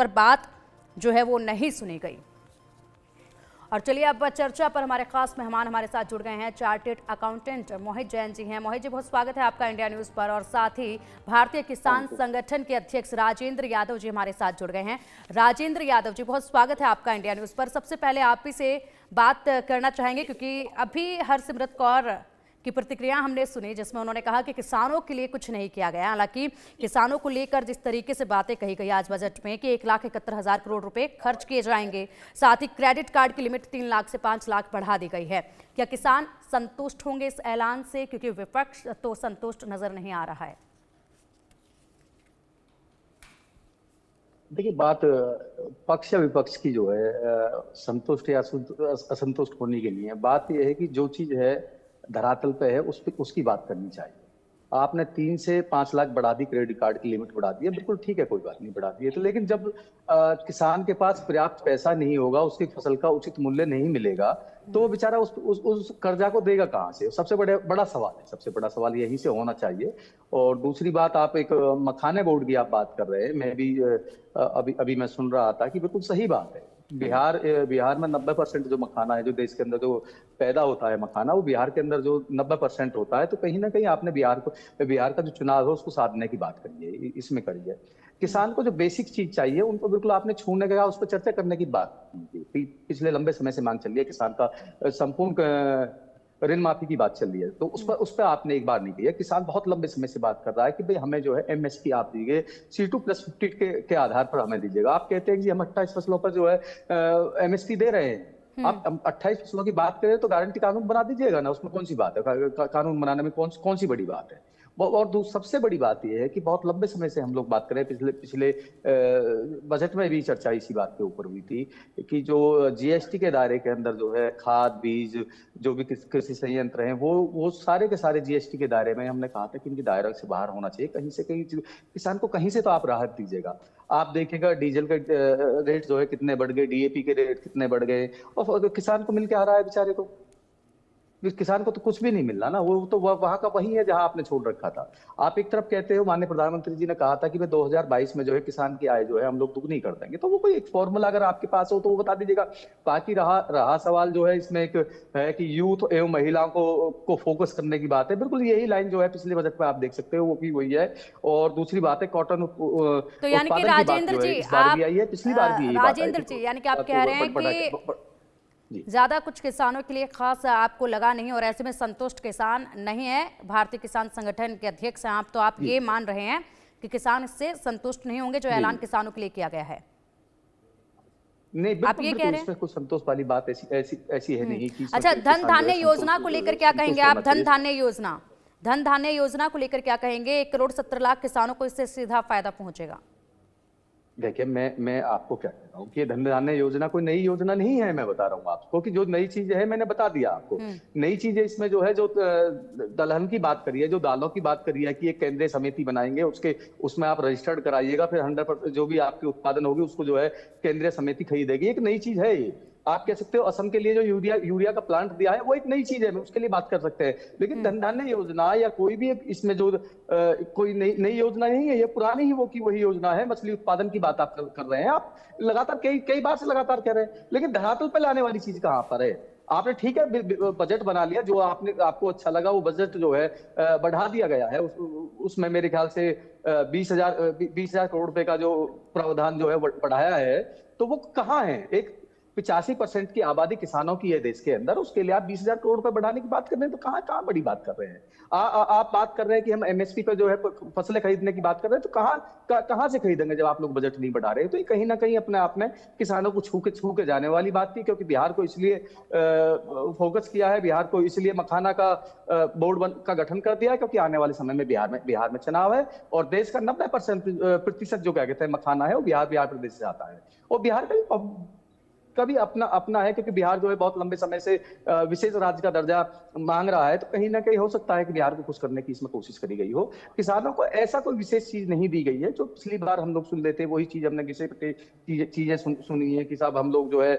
पर बात जो है वो नहीं सुनी गई। और चलिए अब चर्चा पर हमारे खास मेहमान हमारे साथ जुड़ गए हैं। चार्टेड अकाउंटेंट मोहित जैन जी हैं। मोहित जी, बहुत स्वागत है आपका इंडिया न्यूज़ पर। और साथ ही भारतीय किसान संगठन के अध्यक्ष राजेंद्र यादव जी हमारे साथ जुड़ गए हैं। राजेंद्र यादव जी, बहुत स्वागत है आपका इंडिया न्यूज़ पर। सबसे पहले आप ही से बात करना चाहेंगे क्योंकि अभी हरसिमरत कौर की प्रतिक्रिया हमने सुनी जिसमें उन्होंने कहा कि किसानों के लिए कुछ नहीं किया गया। हालांकि किसानों को लेकर जिस तरीके से बातें कही गई आज बजट में कि 1,71,000 करोड़ रुपए खर्च किए जाएंगे, साथ ही क्रेडिट कार्ड की लिमिट 3 लाख से 5 लाख बढ़ा दी गई है, क्या किसान संतुष्ट होंगे इस ऐलान से? क्योंकि विपक्ष तो संतुष्ट नजर नहीं आ रहा है। देखिए, बात पक्ष या विपक्ष की जो है संतुष्ट या असंतुष्ट होने के लिए, बात यह है कि जो चीज है धरातल पे है उसकी बात करनी चाहिए। आपने 3 से 5 लाख बढ़ा दी, क्रेडिट कार्ड की लिमिट बढ़ा दी है, बिल्कुल ठीक है, कोई बात नहीं, बढ़ा दी है तो। लेकिन जब किसान के पास पर्याप्त पैसा नहीं होगा, उसकी फसल का उचित मूल्य नहीं मिलेगा, तो वो बेचारा उस कर्जा को देगा कहाँ से? सबसे बड़ा सवाल है, सबसे बड़ा सवाल यही से होना चाहिए। और दूसरी बात, आप एक मखाने बोर्ड की आप बात कर रहे हैं, मैं भी अभी मैं सुन रहा था कि बिल्कुल सही बात है। बिहार में 90% जो मखाना है, जो देश के अंदर जो पैदा होता है मखाना, वो बिहार के अंदर जो 90% होता है। तो कहीं ना कहीं आपने बिहार का जो चुनाव है उसको साधने की बात करिए, इसमें करिए। किसान को जो बेसिक चीज चाहिए उनको बिल्कुल आपने छूने का, उस पर चर्चा करने की बात की। पिछले लंबे समय से मांग चल रही है किसान का संपूर्ण ऋण माफी की बात चल रही है, तो उस पर आपने एक बार नहीं किया। किसान बहुत लंबे समय से बात कर रहा है कि भाई हमें जो है एमएसपी आप दीजिए, C2+50 के आधार पर हमें दीजिएगा। आप कहते हैं कि हम 28 फसलों पर जो है एमएसपी दे रहे हैं। आप 28 फसलों की बात करें तो गारंटी कानून बना दीजिएगा ना, उसमें कौन सी बात है? कानून बनाने में कौन सी बड़ी बात है? और सबसे बड़ी बात यह है कि बहुत लंबे समय से हम लोग बात करें, पिछले बजट में भी चर्चा इसी बात के ऊपर हुई थी कि जो जीएसटी के दायरे के अंदर जो है खाद बीज जो भी कृषि संयंत्र हैं, वो सारे के सारे जीएसटी के दायरे में, हमने कहा था कि इनके दायरे से बाहर होना चाहिए। कहीं से कहीं किसान को कहीं से तो आप राहत दीजिएगा। आप देखेगा डीजल के रेट जो है कितने बढ़ गए, डीएपी के रेट कितने बढ़ गए, और किसान को मिल के आ रहा है बेचारे को? किसान को तो कुछ भी नहीं मिल रहा ना, वो तो वहां का वही है जहां आपने छोड़ रखा था। आप एक तरफ कहते हो, माननीय प्रधानमंत्री जी ने कहा था कि मैं 2022 में जो है किसान की आय जो है हम लोग दुगनी कर देंगे, तो वो कोई एक फॉर्मूला अगर आपके पास हो तो वो बता दीजिएगा। बाकी रहा सवाल जो है इसमें एक है कि यूथ एवं महिलाओं को फोकस करने की बात है, बिल्कुल यही लाइन जो है पिछले बजट में आप देख सकते हो, वो भी वही है। और दूसरी बात है कॉटन तो यानी कि उत्पादन की बात जो है इस बार भी आई है, पिछली बार भी यही बात आई राजेंद्र जी, यानी कि आप कह रहे हैं कि ज्यादा कुछ किसानों के लिए खास आपको लगा नहीं और ऐसे में संतुष्ट किसान नहीं है। भारतीय किसान संगठन के अध्यक्ष हैं आप, तो आप ये मान रहे हैं कि किसान इससे संतुष्ट नहीं होंगे जो ऐलान किसानों के लिए किया गया है? नहीं, आप ये कह रहे हैं? इसमें कुछ संतोष वाली बात ऐसी है नहीं कि। अच्छा, धन धान्य योजना को लेकर क्या कहेंगे आप? धन धान्य योजना को लेकर क्या कहेंगे? 1,70,00,000 किसानों को इससे सीधा फायदा पहुंचेगा। देखिए, मैं आपको क्या कह रहा हूँ कि धन धान्य योजना कोई नई योजना नहीं है। मैं बता रहा हूँ आपको कि जो नई चीज है मैंने बता दिया आपको। नई चीज है इसमें जो है, जो दलहन की बात करी है, जो दालों की बात करी है कि एक केंद्रीय समिति बनाएंगे, उसमें आप रजिस्टर्ड कराइएगा, फिर 100% जो भी आपकी उत्पादन होगी उसको जो है केंद्रीय समिति खरीदेगी। एक नई चीज है ये। आप कह सकते हो असम के लिए जो यूरिया का प्लांट दिया है वो एक नई चीज है, उसके लिए बात कर सकते हैं। लेकिन धन धान्य योजना या कोई भी इसमें जो कोई नई योजना नहीं है, ये पुरानी ही वही योजना है। मछली उत्पादन की बात आप कर रहे हैं, आप लगातार कई बार से लगातार कह रहे हैं, लेकिन धरातल पर लाने वाली चीज कहाँ पर है? आपने ठीक है बजट बना लिया, जो आपको अच्छा लगा वो बजट जो है बढ़ा दिया गया है। उसमें मेरे ख्याल से 20,000 करोड़ रुपए का जो प्रावधान जो है बढ़ाया है, तो वो कहाँ है? एक 85% की आबादी किसानों की है देश के अंदर, उसके लिए आप 20,000 करोड़ रुपए बढ़ाने की बात कर रहे हैं, तो कहाँ बड़ी बात कर रहे हैं? आप बात कर रहे हैं कि हम एमएसपी पे जो है फसलें खरीदने की बात कर रहे हैं, तो कहाँ से खरीदेंगे जब आप लोग बजट नहीं बढ़ा रहे? तो ये कहीं ना कहीं अपने आप में किसानों को छू के जाने वाली बात थी, क्योंकि बिहार को इसलिए फोकस किया है, बिहार को इसलिए मखाना का बोर्ड का गठन कर दिया है क्योंकि आने वाले समय में बिहार में चुनाव है, और देश का 90% जो क्या कहते हैं मखाना है वो बिहार प्रदेश से आता है। और बिहार का भी अपना है, क्योंकि बिहार जो है बहुत लंबे समय से विशेष राज्य का दर्जा मांग रहा है, तो कहीं ना कहीं हो सकता है कि बिहार को खुश करने की इसमें कोशिश करी गई हो। किसानों को ऐसा कोई विशेष चीज नहीं दी गई है। जो पिछली बार हम लोग सुन लेते वही चीज हमने चीजें सुनी है कि साहब हम लोग जो है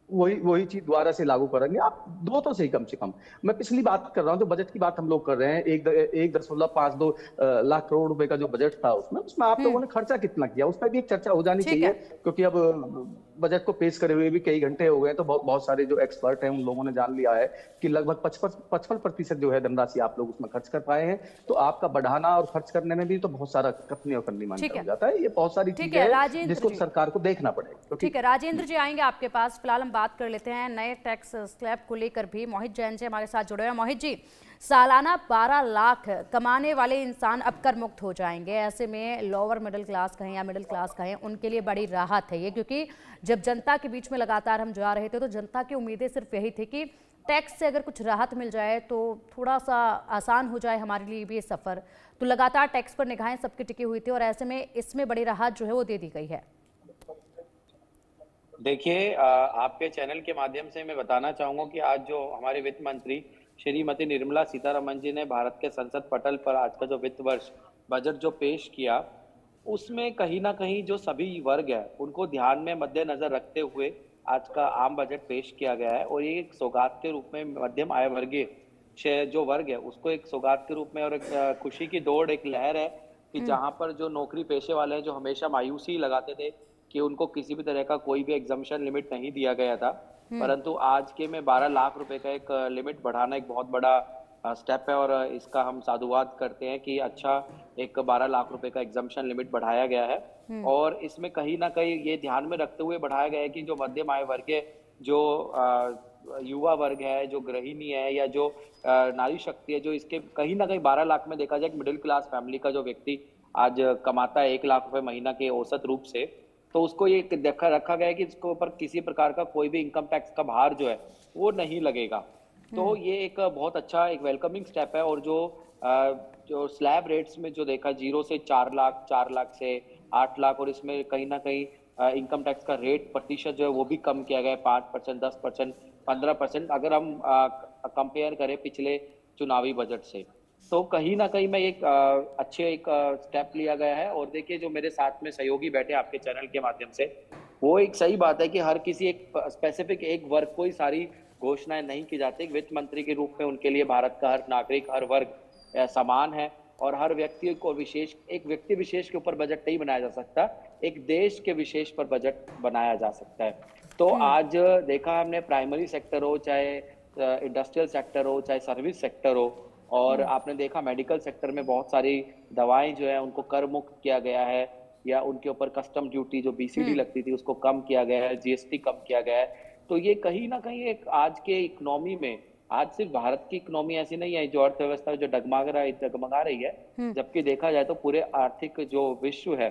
वही वही चीज दोबारा से लागू करेंगे आप, दो तो सही कम से कम। मैं पिछली बात कर रहा हूँ, जो बजट की बात हम लोग कर रहे हैं, 1.52 लाख करोड़ रुपए का जो बजट था, उसमें उसमें आप लोगों हम्म। ने खर्चा कितना किया, उस पर भी एक चर्चा हो जानी ठीक चाहिए। है। क्योंकि अब बजट को पेश करे हुए भी कई घंटे हो गए, तो बहुत बहुत सारे जो एक्सपर्ट हैं उन लोगों ने जान लिया है कि लगभग 55% जो है धनराशि आप लोग उसमें खर्च कर पाए हैं। तो आपका बढ़ाना और खर्च करने में भी तो बहुत सारा कथनी और करनी मानकर ठीक हो है। जाता है। ये बहुत सारी ठीक चीजें है हैं राजेंद्र जिसको जी। सरकार को देखना पड़ेगा, क्योंकि ठीक है राजेंद्र जी आएंगे आपके पास, फिलहाल हम बात कर लेते हैं नए टैक्स स्लैब को लेकर भी। मोहित जैन जी हमारे साथ जुड़े हुए हैं। मोहित जी, सालाना 12 लाख कमाने वाले इंसान अब कर मुक्त हो जाएंगे। ऐसे में लोअर मिडिल क्लास कहें या मिडिल क्लास कहें, उनके लिए बड़ी राहत है ये, क्योंकि जब जनता के बीच में लगातार हम जा रहे थे तो जनता की उम्मीदें सिर्फ यही थी कि टैक्स से अगर कुछ राहत मिल जाए तो थोड़ा सा आसान हो जाए हमारे लिए भी ये सफ़र। तो लगातार टैक्स पर निगाहें सबकी टिकी हुई थी और ऐसे में इसमें बड़ी राहत जो है वो दे दी गई है। देखिए, आपके चैनल के माध्यम से मैं बताना चाहूंगा कि आज जो हमारे वित्त मंत्री श्रीमती निर्मला सीतारमण जी ने भारत के संसद पटल पर आज का जो वित्त वर्ष बजट जो पेश किया, उसमें कहीं ना कहीं जो सभी वर्ग है उनको ध्यान में मद्देनजर रखते हुए आज का आम बजट पेश किया गया है। और ये एक सौगात के रूप में मध्यम आय वर्गीय जो वर्ग है उसको एक सौगात के रूप में और एक खुशी की दौड़, एक लहर है कि जहां पर जो नौकरी पेशे वाले हैं जो हमेशा मायूसी लगाते थे कि उनको किसी भी तरह का कोई भी एग्जम्पशन लिमिट नहीं दिया गया था, परंतु आज के में 12 लाख रुपए का एक लिमिट बढ़ाना एक बहुत बड़ा स्टेप है। और इसका हम साधुवाद करते हैं कि अच्छा, एक 12 लाख रुपए का एग्जम्पशन लिमिट बढ़ाया गया है। और इसमें कहीं ना कहीं ये ध्यान में रखते हुए बढ़ाया गया है कि जो मध्यम आय वर्ग के जो युवा वर्ग है, जो गृहिणी है या जो नारी शक्ति है, जो इसके कहीं ना कहीं 12 लाख में देखा जाए एक मिडिल क्लास फैमिली का जो व्यक्ति आज कमाता है 1 लाख रुपए महीना के औसत रूप से, तो उसको ये देखा रखा गया है कि इसके ऊपर किसी प्रकार का कोई भी इनकम टैक्स का भार जो है वो नहीं लगेगा। तो ये एक बहुत अच्छा एक वेलकमिंग स्टेप है। और जो स्लैब रेट्स में जो देखा 0 से 4 लाख, 4 लाख से 8 लाख, और इसमें कहीं ना कहीं इनकम टैक्स का रेट प्रतिशत जो है वो भी कम किया गया है, 5%, 10%, 15%, अगर हम कंपेयर करें पिछले चुनावी बजट से। तो कहीं ना कहीं में एक अच्छे एक स्टेप लिया गया है। और देखिए, जो मेरे साथ में सहयोगी बैठे आपके चैनल के माध्यम से, वो एक सही बात है कि हर किसी एक स्पेसिफिक एक वर्ग को ही सारी घोषणाएं नहीं की जाती। वित्त मंत्री के रूप में उनके लिए भारत का हर नागरिक, हर वर्ग समान है। और हर व्यक्ति को विशेष, एक व्यक्ति विशेष के ऊपर बजट नहीं बनाया जा सकता, एक देश के विशेष पर बजट बनाया जा सकता है। तो आज देखा हमने, प्राइमरी सेक्टर हो, चाहे इंडस्ट्रियल सेक्टर हो, चाहे सर्विस सेक्टर हो, और आपने देखा मेडिकल सेक्टर में बहुत सारी दवाएं जो है उनको कर मुक्त किया गया है, या उनके ऊपर कस्टम ड्यूटी जो बीसीडी लगती थी उसको कम किया गया है, जीएसटी कम किया गया है। तो ये कहीं ना कहीं एक आज के इकोनॉमी में, आज सिर्फ भारत की इकोनॉमी ऐसी नहीं है जो अर्थव्यवस्था जो डगमगा रही है, जबकि देखा जाए तो पूरे आर्थिक जो विश्व है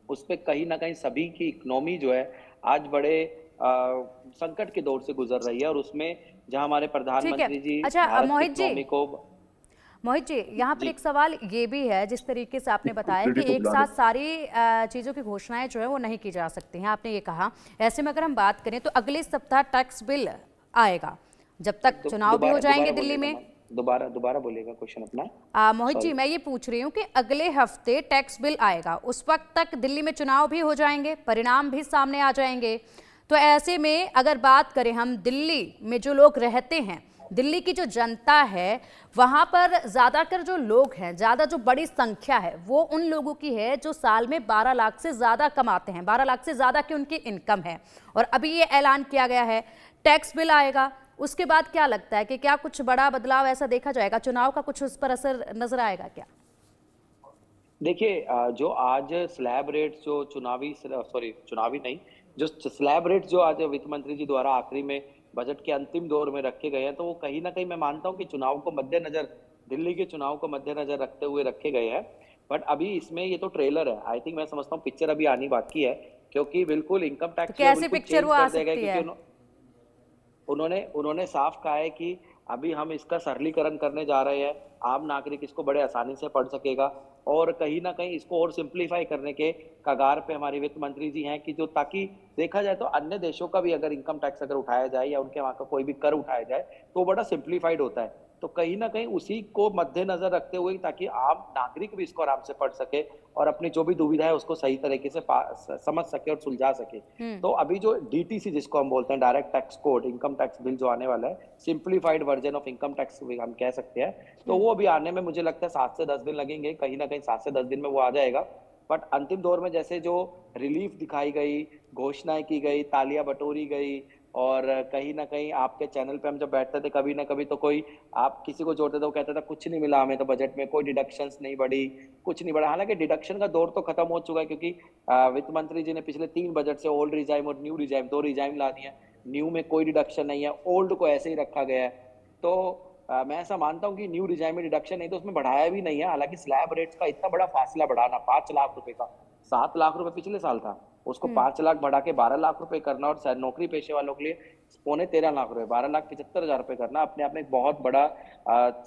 उस पे कहीं ना कहीं सभी की इकोनॉमी जो है आज बड़े संकट के दौर से गुजर रही है। और उसमें जहां हमारे प्रधानमंत्री जी अच्छा भारत की मोहित जी, इकोनॉमी को मोहित जी यहाँ पर जी एक सवाल ये भी है, जिस तरीके से आपने बताया कि एक साथ सारी चीज़ों की घोषणाएं जो है वो नहीं की जा सकती हैं, आपने ये कहा। ऐसे में अगर हम बात करें तो अगले सप्ताह टैक्स बिल आएगा, जब तक चुनाव भी हो जाएंगे दिल्ली में। दोबारा बोलिएगा क्वेश्चन अपना। मोहित जी, मैं ये पूछ रही हूँ कि अगले हफ्ते टैक्स बिल आएगा, उस वक्त तक दिल्ली में चुनाव भी हो जाएंगे, परिणाम भी सामने आ जाएंगे। तो ऐसे में अगर बात करें हम दिल्ली में जो लोग रहते हैं, दिल्ली की जो जनता है, वहां पर ज्यादातर जो लोग हैं, ज्यादा जो बड़ी संख्या है वो उन लोगों की है जो साल में 12 लाख से ज्यादा कमाते हैं, 12 लाख से ज्यादा की उनकी इनकम है। और अभी ये ऐलान किया गया है, टैक्स बिल आएगा, उसके बाद क्या लगता है कि क्या कुछ बड़ा बदलाव ऐसा देखा जाएगा, चुनाव का कुछ उस पर असर नजर आएगा क्या? देखिए, जो आज स्लैब रेट जो चुनावी नहीं, जो स्लैब रेट जो आज वित्त मंत्री जी द्वारा आखिरी में बजट के अंतिम दौर में रखे गए हैं, तो वो कहीं ना कहीं मैं मानता हूं कि चुनाव को मद्देनजर, दिल्ली के चुनाव को मद्देनजर रखते हुए रखे गए हैं। बट अभी इसमें ये तो ट्रेलर है, आई थिंक मैं समझता हूँ पिक्चर अभी आनी बाकी है, क्योंकि बिल्कुल इनकम टैक्स तो कैसी पिक्चर वो आ सकती है? उन्होंने साफ कहा है कि अभी हम इसका सरलीकरण करने जा रहे हैं, आम नागरिक इसको बड़े आसानी से पढ़ सकेगा। और कहीं ना कहीं इसको और सिंप्लीफाई करने के कगार पे हमारे वित्त मंत्री जी हैं कि जो, ताकि देखा जाए तो अन्य देशों का भी अगर इनकम टैक्स अगर उठाया जाए या उनके वहां का कोई भी कर उठाया जाए तो बड़ा सिंप्लीफाइड होता है। तो कहीं ना कहीं उसी को मद्देनजर रखते हुए, ताकि आम नागरिक भी इसको आराम से पढ़ सके और अपनी जो भी दुविधा है उसको सही तरीके से समझ सके और सुलझा सके। तो अभी जो डीटीसी जिसको हम बोलते हैं, direct tax code, income tax bill जो आने वाला है, simplified version of income tax हम कह सकते हैं, तो वो अभी आने में मुझे लगता है 7 से 10 दिन लगेंगे। कहीं ना कहीं 7 से 10 दिन में वो आ जाएगा। बट अंतिम दौर में जैसे जो रिलीफ दिखाई गई, घोषणाएं की गई, तालियां बटोरी गई, और कहीं ना कहीं आपके चैनल पे हम जब बैठते थे कभी ना कभी, तो कोई आप किसी को जोड़ते थे, वो कहता था कुछ नहीं मिला हमें तो बजट में, कोई डिडक्शंस नहीं बढ़ी, कुछ नहीं बढ़ा। हालांकि डिडक्शन का दौर तो खत्म हो चुका है, क्योंकि वित्त मंत्री जी ने पिछले 3 बजट से ओल्ड रिजाइम और न्यू रिजाइम, 2 रिजाइम ला दिए। न्यू में कोई डिडक्शन नहीं है, ओल्ड को ऐसे ही रखा गया है। तो मैं ऐसा मानता हूँ कि न्यू रिजाइम में डिडक्शन नहीं, तो उसमें बढ़ाया भी नहीं है। हालांकि स्लैब रेट्स का इतना बड़ा फासला बढ़ाना, 5 लाख रुपए का, 7 लाख रुपए पिछले साल था, उसको 5 लाख बढ़ा के 12 लाख रुपए करना, और नौकरी पेशे वालों के लिए 13.5 लाख रुपए, 12,75,000 रुपए करना, अपने आप में एक बहुत बड़ा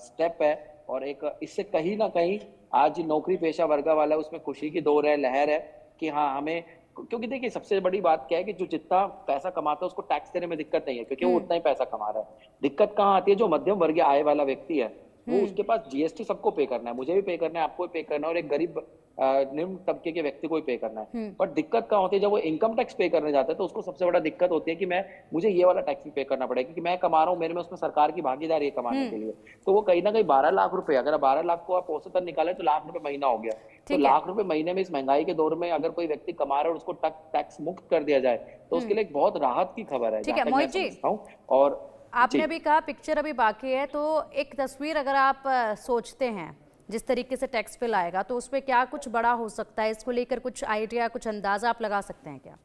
स्टेप है। और एक इससे कहीं ना कहीं आज नौकरी पेशा वर्ग वाला, उसमें खुशी की दौर है, लहर है कि हाँ हमें, क्योंकि देखिए सबसे बड़ी बात क्या है कि जो जितना पैसा कमाता है उसको टैक्स देने में दिक्कत नहीं है, क्योंकि वो उतना ही पैसा कमा रहा है। दिक्कत कहाँ आती है? जो मध्यम वर्गीय आय वाला व्यक्ति है, वो उसके पास जीएसटी सबको पे करना है, मुझे भी पे करना है, आपको भी पे करना है, और एक गरीब निम्न तबके के व्यक्ति को भी पे करना है। बट दिक्कत कहाँ होती है? जब वो इनकम टैक्स पे करने जाता है तो उसको सबसे बड़ा दिक्कत होती है कि मुझे ये वाला टैक्स भी पे करना पड़ेगा, क्योंकि मैं कमा रहा हूँ, मेरे में उसमें सरकार की भागीदारी है कमाने के लिए। तो वो कहीं ना कहीं 12 लाख रुपए, अगर 12 लाख को आप औसतन निकाले तो लाख रुपए महीना हो गया। तो लाख रुपए महीने में इस महंगाई के दौर में अगर कोई व्यक्ति कमा रहा है और उसको टैक्स मुक्त कर दिया जाए, तो उसके लिए एक बहुत राहत की खबर है। ठीक है मोहित जी, और आपने अभी कहा पिक्चर अभी बाकी है, तो एक तस्वीर अगर आप सोचते हैं जिस तरीके से टैक्स बिल आएगा, तो उसमें क्या कुछ बड़ा हो सकता है? इसको लेकर कुछ आइडिया, कुछ अंदाजा आप लगा सकते हैं क्या?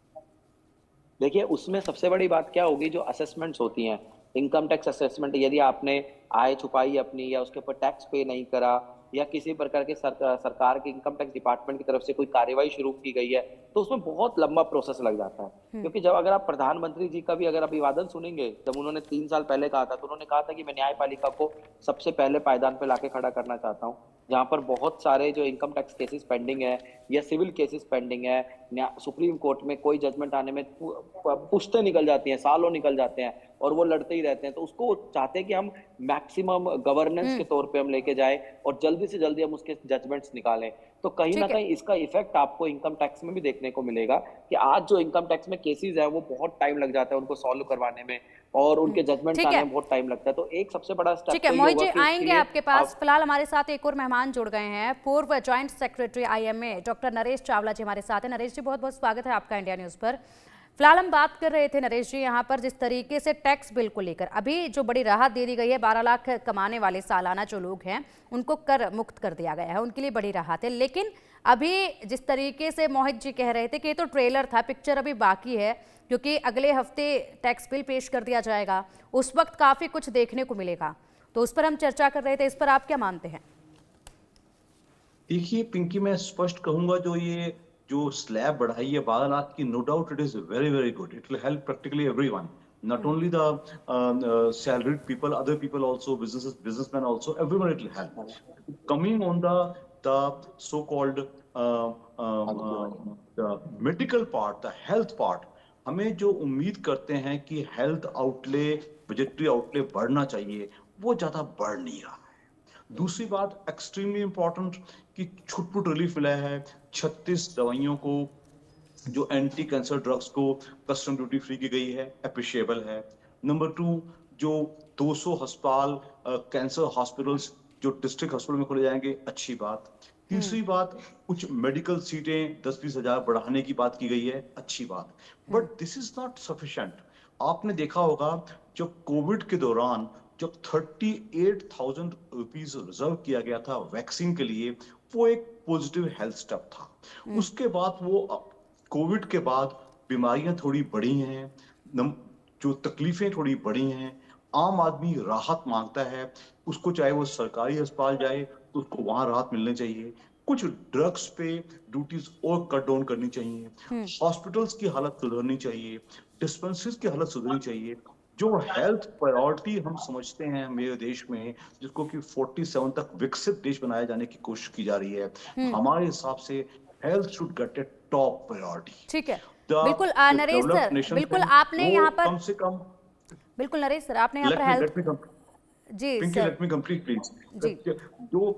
देखिए, उसमें सबसे बड़ी बात क्या होगी, जो असेसमेंट्स होती हैं, इनकम टैक्स असेसमेंट, यदि आपने आय छुपाई अपनी, या उसके ऊपर टैक्स पे नहीं करा, या किसी प्रकार के सरकार के इनकम टैक्स डिपार्टमेंट की तरफ से कोई कार्यवाही शुरू की गई है, तो उसमें बहुत लंबा प्रोसेस लग जाता है। क्योंकि जब अगर आप प्रधानमंत्री जी का भी अगर अभिवादन सुनेंगे, जब उन्होंने 3 साल पहले कहा था, तो उन्होंने कहा था कि मैं न्यायपालिका को सबसे पहले पायदान पे लाके खड़ा करना चाहता हूँ, जहां पर बहुत सारे जो इनकम टैक्स केसेस पेंडिंग है या सिविल केसेस पेंडिंग है, सुप्रीम कोर्ट में कोई जजमेंट आने में पुश्तें निकल जाती हैं, सालों निकल जाते हैं, और वो लड़ते ही रहते हैं। तो उसको चाहते हैं कि हम मैक्सिमम गवर्नेंस के तौर पे हम लेके जाए और जल्दी से जल्दी हम उसके जजमेंट्स निकालें। तो कहीं ना कहीं इसका इफेक्ट आपको इनकम टैक्स में भी देखने को मिलेगा कि आज जो इनकम टैक्स में केसेस है वो बहुत टाइम लग जाता है उनको सॉल्व करवाने में, और उनके जजमेंट आने में बहुत टाइम लगता है। तो एक सबसे बड़ा स्टेप ठीक है मोहित जी, आएंगे आपके पास। फिलहाल हमारे साथ एक और मेहमान जुड़ गए हैं, पूर्व joint secretary IMA doctor Naresh Chawla ji हमारे साथ हैं। नरेश जी, बहुत बहुत स्वागत है आपका इंडिया न्यूज पर। फिलहाल हम बात कर रहे थे नरेश जी यहाँ पर जिस तरीके से टैक्स बिल को लेकर अभी जो बड़ी राहत दे दी गई है, 12 लाख कमाने वाले सालाना जो लोग हैं उनको कर मुक्त कर दिया गया है, उनके लिए बड़ी राहत है। लेकिन अभी जिस तरीके से मोहित जी कह रहे थे कि ये तो ट्रेलर था, पिक्चर अभी बाकी है, क्योंकि अगले हफ्ते टैक्स बिल पेश कर दिया जाएगा, उस वक्त काफी कुछ देखने को मिलेगा, तो उस पर हम चर्चा कर रहे थे। इस पर आप क्या मानते हैं? देखिए पिंकी, मैं स्पष्ट कहूंगा, जो स्लैब बढ़ाई है 12 लाख की, no doubt it is very very good. It will help practically everyone, not only the salaried people, other people also, businessmen also, everyone it will help. Coming on the so-called the medical part, the health part, हमें जो उम्मीद करते हैं कि health outlay, budgetary outlay बढ़ना चाहिए, वो ज्यादा बढ़ नहीं रहा है। दूसरी बात एक्सट्रीमली इंपॉर्टेंट कि छुटपुट रिलीफ मिला है 36 दवाइयों को, जो एंटी कैंसर ड्रग्स को कस्टम ड्यूटी फ्री की गई है, अप्रिशिएबल है। नंबर 2, जो 200 अस्पताल कैंसर हॉस्पिटल्स जो डिस्ट्रिक्ट हॉस्पिटल में खोले जाएंगे, अच्छी बात। तीसरी बात, कुछ मेडिकल सीटें 10-20 हजार बढ़ाने की बात की गई है, अच्छी बात। But this is not sufficient. आपने देखा होगा जब कोविड के दौरान जब 38,000 रुपीज रिजर्व किया गया था वैक्सीन के लिए, वो एक पॉजिटिव हेल्थ स्टेप था। उसके बाद वो कोविड के बाद बीमारियां थोड़ी बढ़ी हैं, जो तकलीफें थोड़ी बढ़ी हैं, आम आदमी राहत मांगता है, उसको चाहे वो सरकारी अस्पताल जाए तो उसको वहां राहत मिलनी चाहिए। कुछ ड्रग्स पे ड्यूटीज और कट डाउन करनी चाहिए, हॉस्पिटल्स की हालत सुधरनी चाहिए, डिस्पेंसरीज की हालत सुधरनी चाहिए। जो हेल्थ प्रायोरिटी हम समझते हैं मेरे देश में, जिसको कि 47 तक विकसित देश बनाया जाने की कोशिश की जा रही है, हमारे हिसाब से health should get A top priority. ठीक है, बिल्कुल नरेश सर, बिल्कुल आपने यहाँ पर कम से कम, बिल्कुल नरेश सर, आपने यहाँ पर हेल्थ, जी Pinky, sir let me complete please. जी जो